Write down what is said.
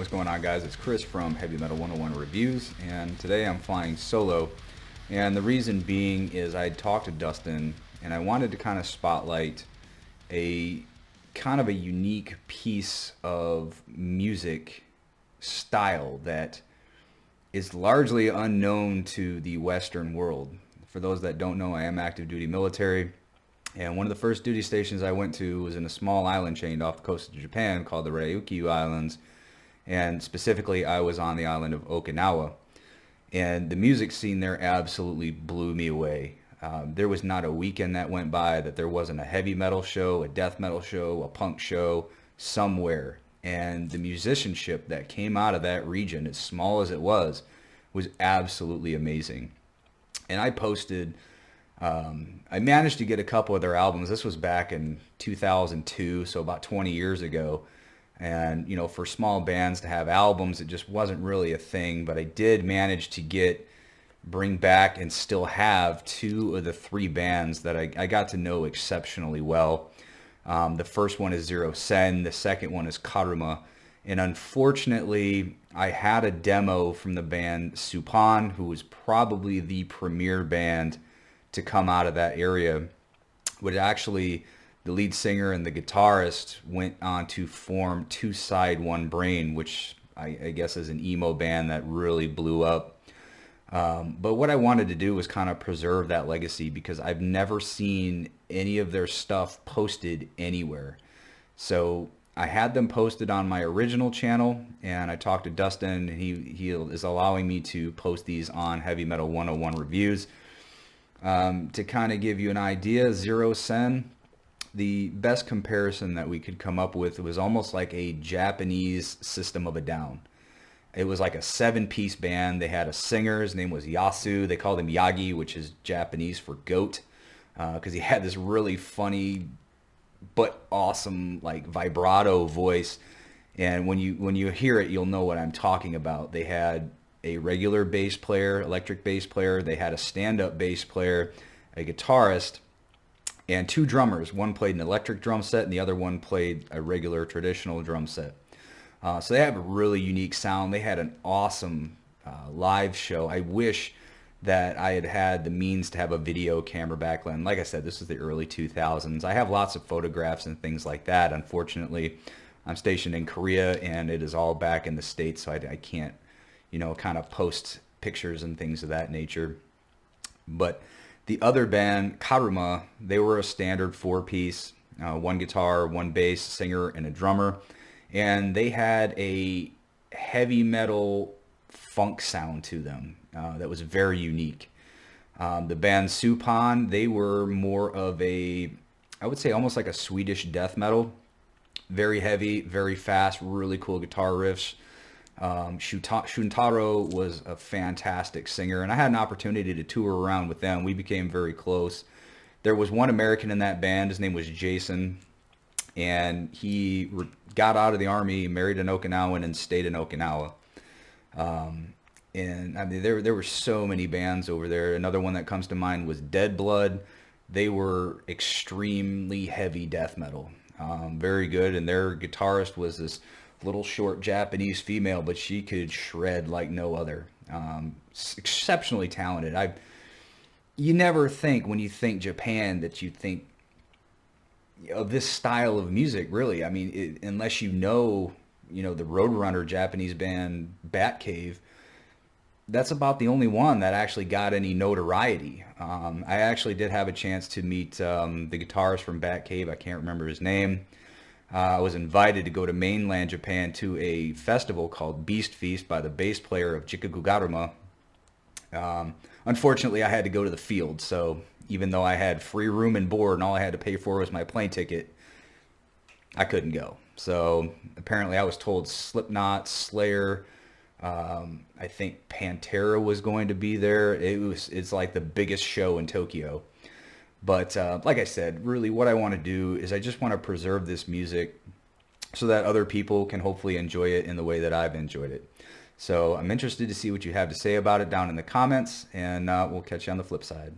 what's going on, guys? It's Chris from Heavy Metal 101 Reviews, and today I'm flying solo. And the reason being is I talked to Dustin, and I wanted to kind of spotlight a kind of a unique piece of music style that is largely unknown to the Western world. For those that don't know, I am active duty military. And one of the first duty stations I went to was in a small island chain off the coast of Japan called the Ryukyu Islands. And specifically, I was on the island of Okinawa. And the music scene there absolutely blew me away. There was not a weekend that went by that there wasn't a heavy metal show, a death metal show, a punk show somewhere. And the musicianship that came out of that region, as small as it was absolutely amazing. And I posted... I managed to get a couple of their albums. This was back in 2002, so about 20 years ago. And, you know, for small bands to have albums, it just wasn't really a thing. But I did manage to bring back and still have two of the three bands that I got to know exceptionally well. The first one is Zero Sen. The second one is Karuma. And unfortunately, I had a demo from the band Supan, who was probably the premier band to come out of that area. But actually, the lead singer and the guitarist went on to form Two Side One Brain, which I guess is an emo band that really blew up. But what I wanted to do was kind of preserve that legacy, because I've never seen any of their stuff posted anywhere. So I had them posted on my original channel, and I talked to Dustin, and he is allowing me to post these on Heavy Metal 101 Reviews. To kind of give you an idea, Zero Sen, the best comparison that we could come up with, was almost like a Japanese System of a Down. It was like a 7-piece band. They had a singer. His name was Yasu. They called him Yagi, which is Japanese for goat, because he had this really funny but awesome like vibrato voice. And when you hear it, you'll know what I'm talking about. They had a regular bass player, electric bass player. They had a stand-up bass player, a guitarist, and two drummers. One played an electric drum set, and the other one played a regular traditional drum set. So they have a really unique sound. They had an awesome live show. I wish that I had the means to have a video camera back then. Like I said, this is the early 2000s. I have lots of photographs and things like that. Unfortunately, I'm stationed in Korea, and it is all back in the States, so I can't, you know, kind of post pictures and things of that nature. But the other band, Karuma, they were a standard 4-piece, one guitar, one bass, singer, and a drummer. And they had a heavy metal funk sound to them that was very unique. The band Supan, they were more of a, I would say almost like a Swedish death metal. Very heavy, very fast, really cool guitar riffs. Shuntaro was a fantastic singer, and I had an opportunity to tour around with them. We became very close. There was one American in that band. His name was Jason, and he got out of the army, married an Okinawan, and stayed in Okinawa. And I mean, there were so many bands over there. Another one that comes to mind was Dead Blood. They were extremely heavy death metal, very good, and their guitarist was this little short Japanese female, but she could shred like no other. Exceptionally talented. You never think, when you think Japan, that you think of this style of music, really. I mean, unless you know the Roadrunner Japanese band Batcave, that's about the only one that actually got any notoriety. I actually did have a chance to meet the guitarist from Batcave. I can't remember his name. I was invited to go to mainland Japan to a festival called Beast Feast by the bass player of Chikakugaruma. Unfortunately, I had to go to the field, so even though I had free room and board and all I had to pay for was my plane ticket, I couldn't go. So apparently I was told Slipknot, Slayer, I think Pantera was going to be there. It's like the biggest show in Tokyo. But like I said, really what I want to do is I just want to preserve this music so that other people can hopefully enjoy it in the way that I've enjoyed it. So I'm interested to see what you have to say about it down in the comments, and we'll catch you on the flip side.